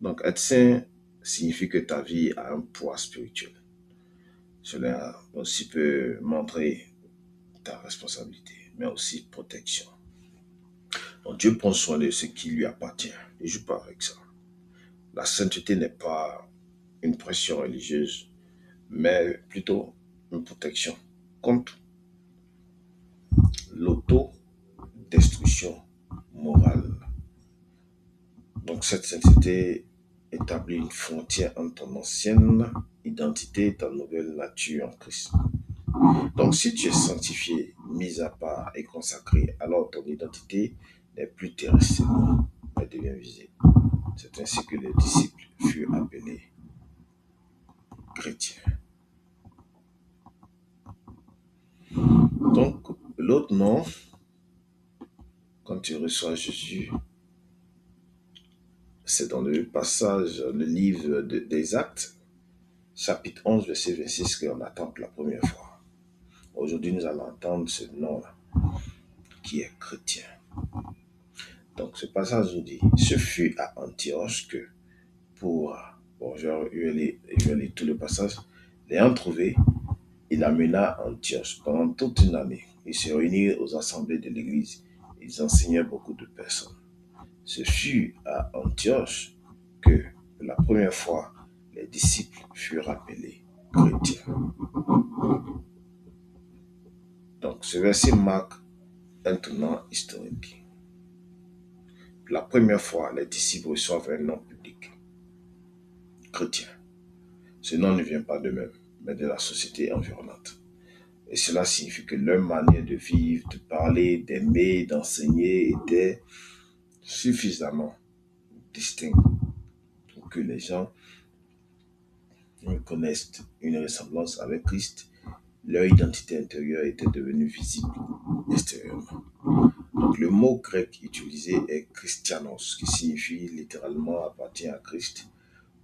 Donc, être saint signifie que ta vie a un poids spirituel. Cela aussi peut montrer ta responsabilité, mais aussi protection. Donc, Dieu prend soin de ce qui lui appartient. Il ne joue pas avec ça. La sainteté n'est pas une pression religieuse, mais plutôt une protection contre l'autodestruction morale. Donc cette sainteté établit une frontière entre ton ancienne identité et ta nouvelle nature en Christ. Donc si tu es sanctifié, mis à part et consacré, alors ton identité n'est plus terrestre, elle devient visible. C'est ainsi que les disciples furent appelés chrétiens. Donc, l'autre nom, quand tu reçois Jésus, c'est dans le passage, le livre des Actes, chapitre 11, verset 26, qu'on attend pour la première fois. Aujourd'hui, nous allons entendre ce nom-là, qui est chrétien. Donc, ce passage nous dit, ce fut à Antioche que, je vais lire tout le passage, l'ayant trouvé, il amena Antioche pendant toute une année. Ils se réunirent aux assemblées de l'église. Ils enseignaient beaucoup de personnes. Ce fut à Antioche que, pour la première fois, les disciples furent appelés chrétiens. Donc, ce verset marque un tournant historique. Pour la première fois, les disciples reçoivent un nom public, chrétien. Ce nom ne vient pas d'eux-mêmes, mais de la société environnante. Et cela signifie que leur manière de vivre, de parler, d'aimer, d'enseigner était suffisamment distincte pour que les gens reconnaissent une ressemblance avec Christ. Leur identité intérieure était devenue visible extérieurement. Donc le mot grec utilisé est Christianos, qui signifie littéralement appartient à Christ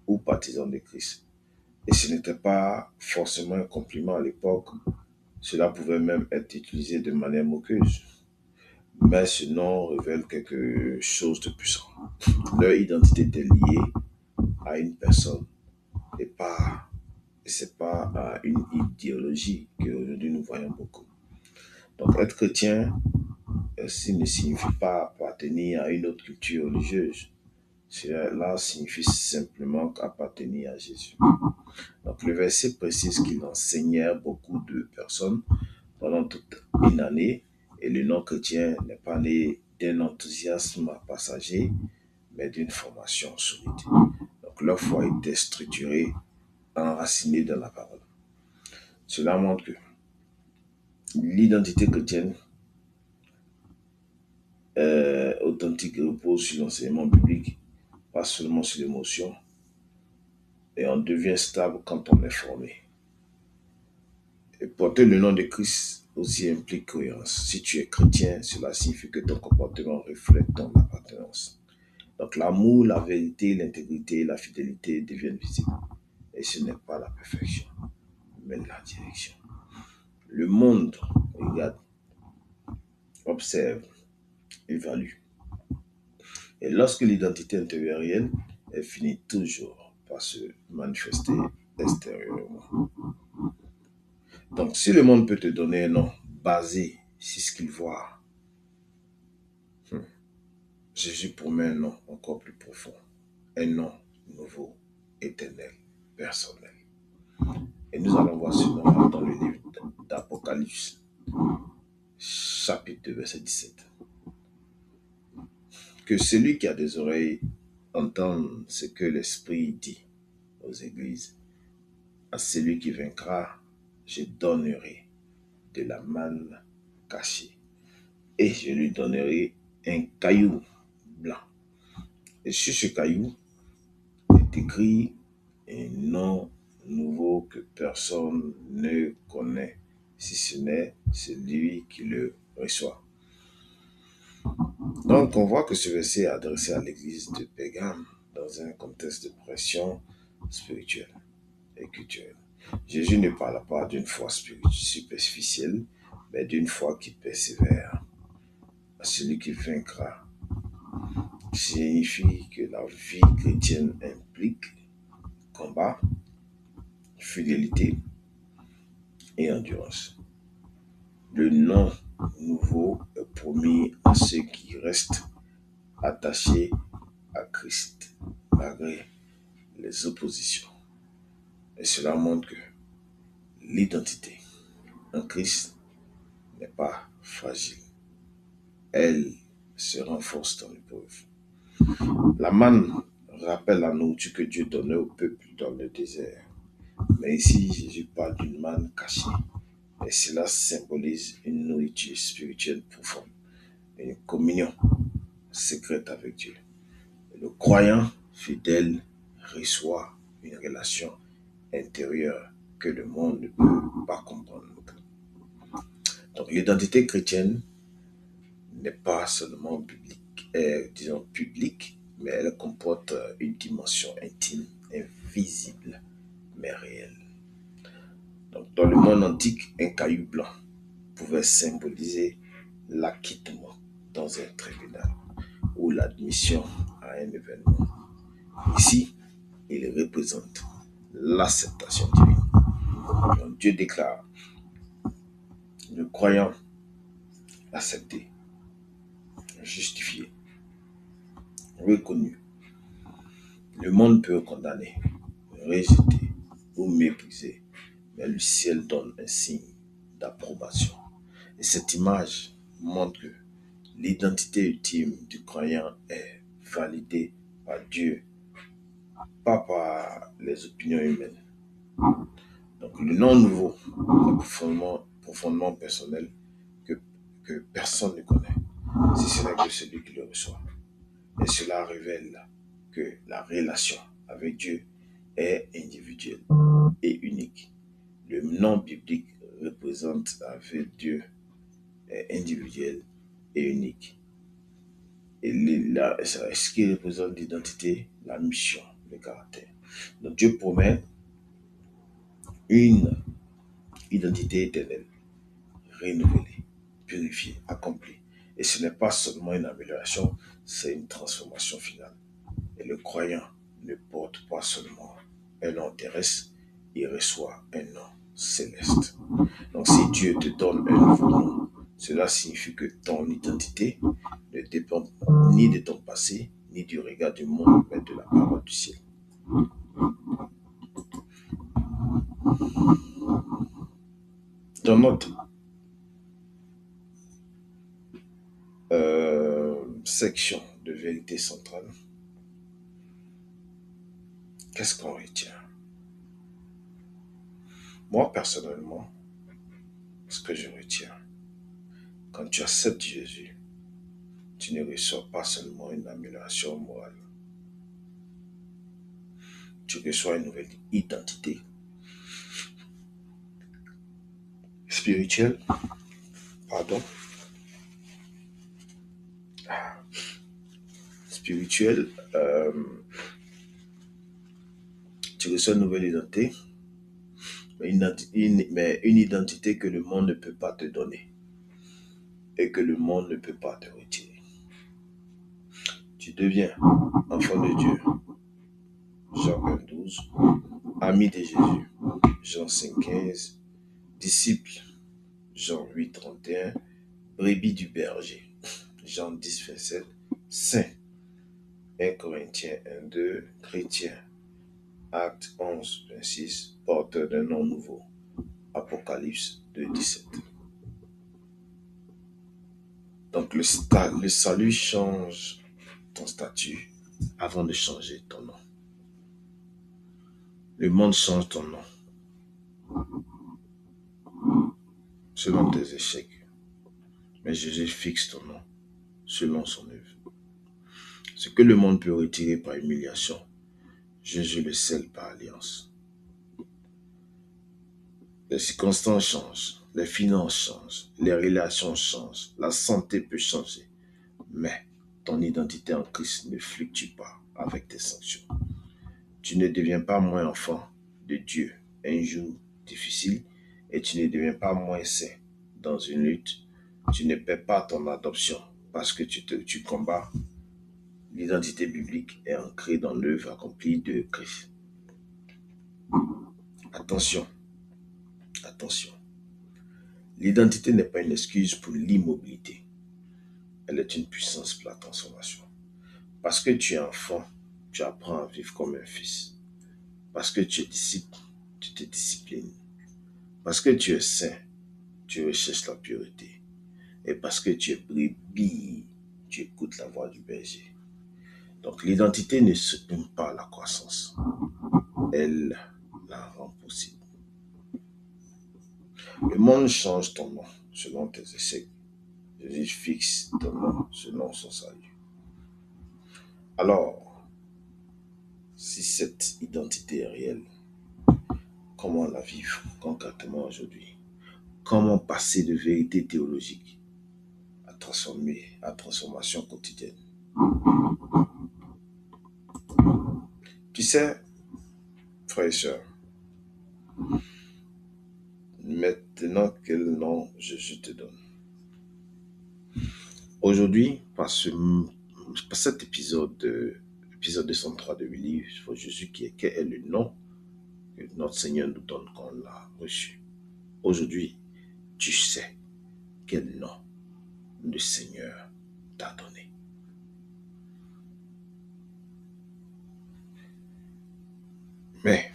ou partisan de Christ. Et ce n'était pas forcément un compliment à l'époque, cela pouvait même être utilisé de manière moqueuse. Mais ce nom révèle quelque chose de puissant. Leur identité était liée à une personne et c'est pas à une idéologie qu'aujourd'hui nous voyons beaucoup. Donc être chrétien, ne signifie pas appartenir à une autre culture religieuse. Cela signifie simplement appartenir à Jésus. Donc le verset précise qu'il enseignait beaucoup de personnes pendant toute une année et le non-chrétien n'est pas né d'un enthousiasme passager, mais d'une formation solide. Donc leur foi était structurée, enracinée dans la parole. Cela montre que l'identité chrétienne authentique repose sur l'enseignement biblique, pas seulement sur l'émotion, et on devient stable quand on est formé. Et porter le nom de Christ aussi implique cohérence. Si tu es chrétien, cela signifie que ton comportement reflète ton appartenance. Donc l'amour, la vérité, l'intégrité et la fidélité deviennent visibles. Et ce n'est pas la perfection, mais la direction. Le monde regarde, observe, évalue. Et lorsque l'identité intérieure, elle finit toujours par se manifester extérieurement. Donc, si le monde peut te donner un nom basé sur ce qu'il voit, Jésus promet un nom encore plus profond, un nom nouveau, éternel, personnel. Et nous allons voir ce nom dans le livre d'Apocalypse, chapitre 2, verset 17. Que celui qui a des oreilles entende ce que l'Esprit dit aux églises. À celui qui vaincra, je donnerai de la manne cachée et je lui donnerai un caillou blanc. Et sur ce caillou est écrit un nom nouveau que personne ne connaît, si ce n'est celui qui le reçoit. Donc, on voit que ce verset est adressé à l'église de Pérgame dans un contexte de pression spirituelle et culturelle. Jésus ne parle pas d'une foi superficielle, mais d'une foi qui persévère. À celui qui vaincra signifie que la vie chrétienne implique combat, fidélité et endurance. Le nom nouveau est promis à ceux qui restent attachés à Christ malgré les oppositions. Et cela montre que l'identité en Christ n'est pas fragile. Elle se renforce dans l'épreuve. La manne rappelle la nourriture que Dieu donnait au peuple dans le désert. Mais ici, Jésus parle d'une manne cachée. Et cela symbolise une nourriture spirituelle profonde, une communion secrète avec Dieu. Et le croyant fidèle reçoit une relation intérieure que le monde ne peut pas comprendre. Donc l'identité chrétienne n'est pas seulement publique, mais elle comporte une dimension intime, invisible, mais réelle. Donc, dans le monde antique, un caillou blanc pouvait symboliser l'acquittement dans un tribunal ou l'admission à un événement. Ici, il représente l'acceptation divine. Donc, Dieu déclare le croyant accepté, justifié, reconnu. Le monde peut condamner, rejeter ou mépriser, mais le ciel donne un signe d'approbation. Et cette image montre que l'identité ultime du croyant est validée par Dieu, pas par les opinions humaines. Donc le nom nouveau est profondément personnel que personne ne connaît, si ce n'est que celui qui le reçoit. Et cela révèle que la relation avec Dieu est individuelle et unique. Le nom biblique représente avec Dieu est individuel et unique. Et ce qui représente l'identité, la mission, le caractère. Donc Dieu promet une identité éternelle, renouvelée, purifiée, accomplie. Et ce n'est pas seulement une amélioration, c'est une transformation finale. Et le croyant ne porte pas seulement un nom terrestre, il reçoit un nom céleste. Donc si Dieu te donne un nouveau nom, Cela signifie que ton identité ne dépend ni de ton passé, ni du regard du monde, mais de la parole du ciel. Dans notre section de vérité centrale, qu'est-ce qu'on retient? Moi, personnellement, ce que je retiens, quand tu acceptes Jésus, tu ne reçois pas seulement une amélioration morale, tu reçois une nouvelle identité spirituelle, pardon, spirituelle, tu reçois une nouvelle identité, mais une identité que le monde ne peut pas te donner et que le monde ne peut pas te retirer. Tu deviens enfant de Dieu, Jean 1,12, ami de Jésus, Jean 5,15, disciple, Jean 8,31, brebis du berger, Jean 10,27, saint, 1 Corinthiens 1,2, chrétien, Acte 11,26, porteur d'un nom nouveau, Apocalypse 2,17. Donc le salut change ton statut avant de changer ton nom. Le monde change ton nom selon tes échecs, mais Jésus fixe ton nom selon son œuvre. Ce que le monde peut retirer par humiliation, Jésus le scelle par alliance. Les circonstances changent, les finances changent, les relations changent, la santé peut changer, mais ton identité en Christ ne fluctue pas avec tes sanctions. Tu ne deviens pas moins enfant de Dieu un jour difficile et tu ne deviens pas moins saint dans une lutte. Tu ne perds pas ton adoption parce que tu combats. L'identité biblique est ancrée dans l'œuvre accomplie de Christ. Attention, attention. L'identité n'est pas une excuse pour l'immobilité. Elle est une puissance pour la transformation. Parce que tu es enfant, tu apprends à vivre comme un fils. Parce que tu es disciple, tu te disciplines. Parce que tu es saint, tu recherches la pureté. Et parce que tu es brebis, tu écoutes la voix du berger. Donc l'identité ne supprime pas la croissance. Elle la rend possible. Le monde change ton nom selon tes échecs. Jésus fixe ton nom selon son salut. Alors, si cette identité est réelle, comment la vivre concrètement aujourd'hui? Comment passer de vérité théologique à transformation quotidienne? Tu sais, frères et sœurs, maintenant quel nom Jésus te donne? Aujourd'hui, par cet épisode 203 de Willy, pour Jésus quel est le nom que notre Seigneur nous donne quand on l'a reçu. Aujourd'hui, tu sais quel nom le Seigneur t'a donné. Mais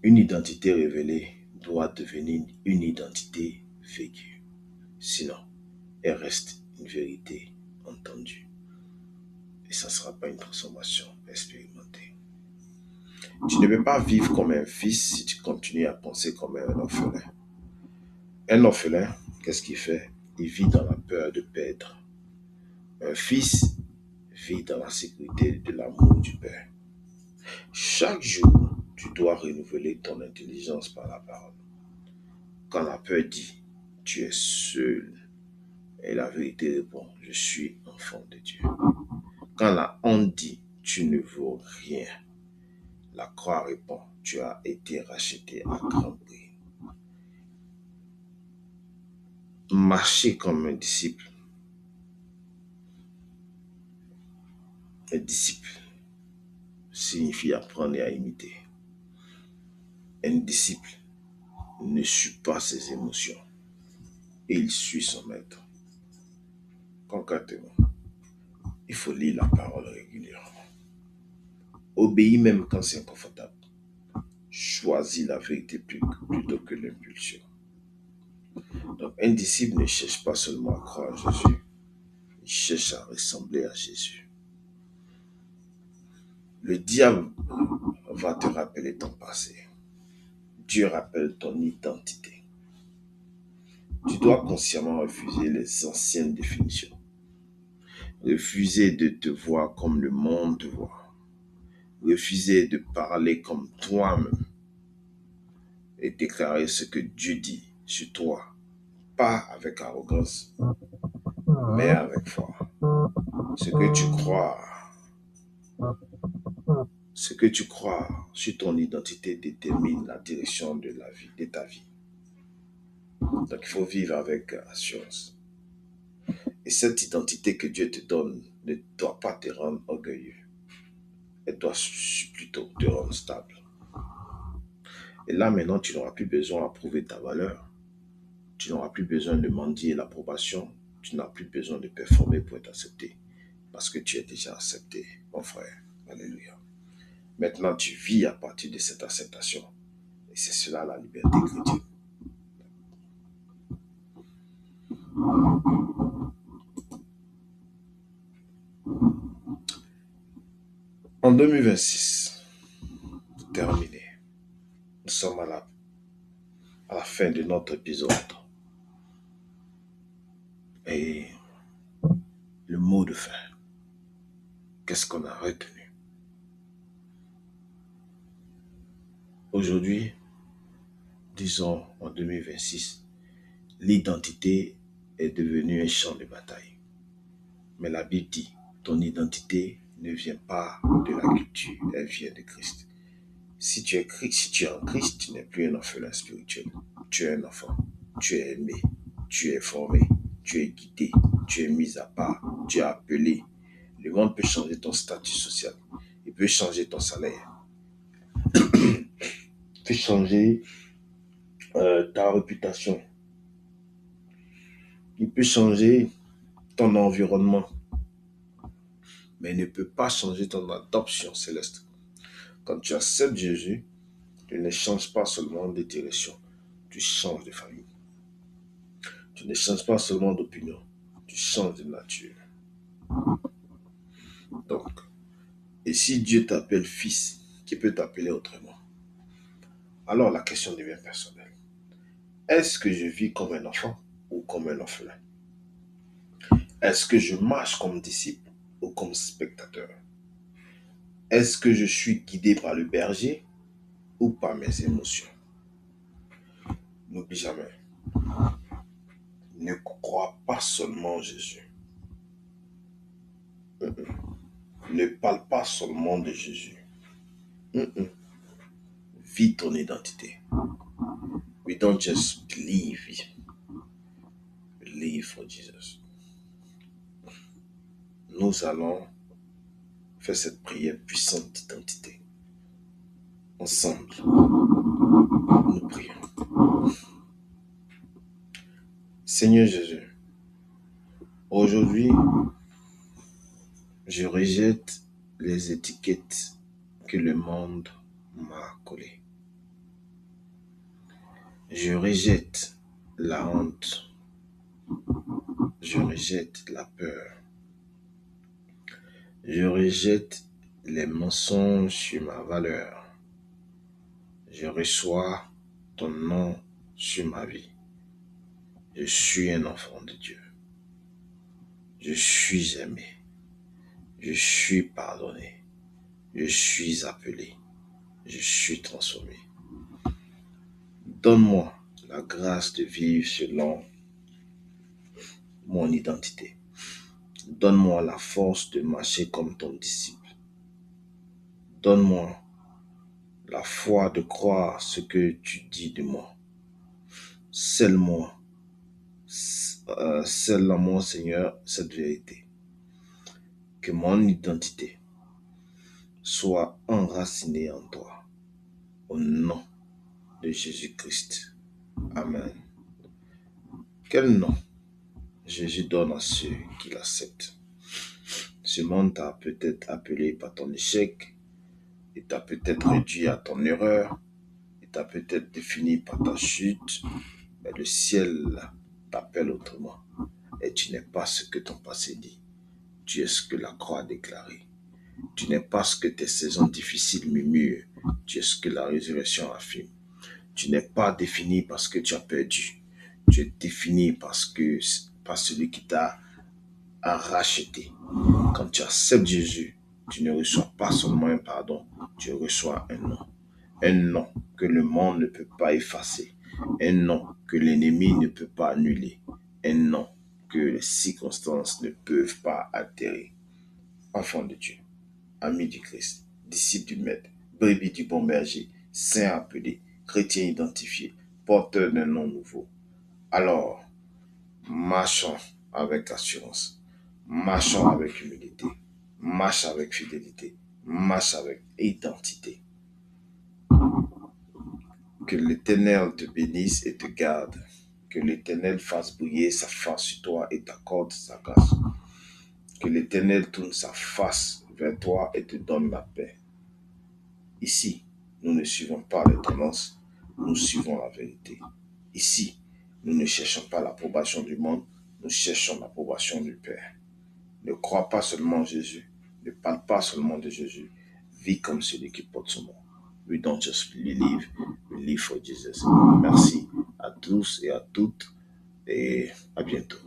une identité révélée doit devenir une identité vécue. Sinon, elle reste une vérité entendue. Et ça ne sera pas une transformation expérimentée. Tu ne peux pas vivre comme un fils si tu continues à penser comme un orphelin. Un orphelin, qu'est-ce qu'il fait? Il vit dans la peur de perdre. Un fils vit dans la sécurité de l'amour du Père. Chaque jour, tu dois renouveler ton intelligence par la parole. Quand la peur dit, tu es seul, et la vérité répond, je suis enfant de Dieu. Quand la honte dit, tu ne vaux rien, la croix répond, tu as été racheté à grand prix. Marcher comme un disciple. Un disciple signifie apprendre et à imiter. Un disciple ne suit pas ses émotions. et il suit son maître. Concrètement, il faut lire la parole régulièrement. Obéis même quand c'est inconfortable. Choisis la vérité plutôt que l'impulsion. Donc, un disciple ne cherche pas seulement à croire en Jésus, il cherche à ressembler à Jésus. Le diable va te rappeler ton passé. Dieu rappelle ton identité. Tu dois consciemment refuser les anciennes définitions. Refuser de te voir comme le monde te voit. Refuser de parler comme toi-même et déclarer ce que Dieu dit sur toi, pas avec arrogance, mais avec foi. Ce que tu crois sur ton identité détermine la direction de ta vie. Donc il faut vivre avec assurance. Et cette identité que Dieu te donne ne doit pas te rendre orgueilleux. Elle doit plutôt te rendre stable. Et là maintenant, tu n'auras plus besoin de prouver ta valeur. Tu n'auras plus besoin de mendier l'approbation. Tu n'as plus besoin de performer pour être accepté. Parce que tu es déjà accepté, mon frère. Alléluia. Maintenant, tu vis à partir de cette acceptation. Et c'est cela la liberté chrétienne. En 2026, terminé, nous sommes à la fin de notre épisode. Et le mot de fin, qu'est-ce qu'on a retenu? Aujourd'hui, disons en 2026, l'identité est devenue un champ de bataille. Mais la Bible dit, ton identité ne vient pas de la culture, elle vient de Christ. Si tu es en Christ, tu n'es plus un orphelin spirituel. Tu es un enfant, tu es aimé, tu es formé, tu es guidé, tu es mis à part, tu es appelé. Le monde peut changer ton statut social, il peut changer ton salaire, il peut changer ta réputation, il peut changer ton environnement, mais il ne peut pas changer ton adoption céleste. Quand tu acceptes Jésus, tu ne changes pas seulement de direction, tu changes de famille. Tu ne changes pas seulement d'opinion, tu changes de nature. Donc, et si Dieu t'appelle fils, qui peut t'appeler autrement? Alors la question devient personnelle. Est-ce que je vis comme un enfant ou comme un orphelin? Est-ce que je marche comme disciple ou comme spectateur? Est-ce que je suis guidé par le berger ou par mes émotions? N'oublie jamais, ne crois pas seulement en Jésus. Ne parle pas seulement de Jésus. Vis ton identité. We don't just believe for Jesus. Nous allons faire cette prière puissante d'identité. Ensemble, nous prions. Seigneur Jésus, aujourd'hui, je rejette les étiquettes que le monde m'a collées. Je rejette la honte. Je rejette la peur. Je rejette les mensonges sur ma valeur. Je reçois ton nom sur ma vie. Je suis un enfant de Dieu. Je suis aimé. Je suis pardonné. Je suis appelé. Je suis transformé. Donne-moi la grâce de vivre selon mon identité. Donne-moi la force de marcher comme ton disciple. Donne-moi la foi de croire ce que tu dis de moi. Scelle-moi, scelle en moi, Seigneur, cette vérité. Que mon identité soit enracinée en toi. Au nom de Jésus-Christ. Amen. Quel nom Jésus donne à ceux qui l'acceptent? Ce monde t'a peut-être appelé par ton échec, et t'a peut-être réduit à ton erreur, et t'a peut-être défini par ta chute, mais le ciel t'appelle autrement. Et tu n'es pas ce que ton passé dit. Tu es ce que la croix a déclaré. Tu n'es pas ce que tes saisons difficiles murmurent. Tu es ce que la résurrection affirme. Tu n'es pas défini parce que tu as perdu. Tu es défini par celui qui t'a racheté. Quand tu acceptes Jésus, tu ne reçois pas seulement un pardon, tu reçois un nom. Un nom que le monde ne peut pas effacer. Un nom que l'ennemi ne peut pas annuler. Un nom que les circonstances ne peuvent pas altérer. Enfant de Dieu, ami du Christ, disciple du Maître, brebis du bon berger, saint appelé, chrétien identifié, porteur d'un nom nouveau. Alors, marchons avec assurance, marchons avec humilité, marche avec fidélité, marche avec identité. Que l'Éternel te bénisse et te garde. Que l'Éternel fasse briller sa face sur toi et t'accorde sa grâce. Que l'Éternel tourne sa face vers toi et te donne la paix. Ici, nous ne suivons pas les tendances, nous suivons la vérité. Ici, nous ne cherchons pas l'approbation du monde, nous cherchons l'approbation du Père. Ne crois pas seulement en Jésus, ne parle pas seulement de Jésus, vis comme celui qui porte son nom. We don't just believe, we live for Jesus. Merci à tous et à toutes et à bientôt.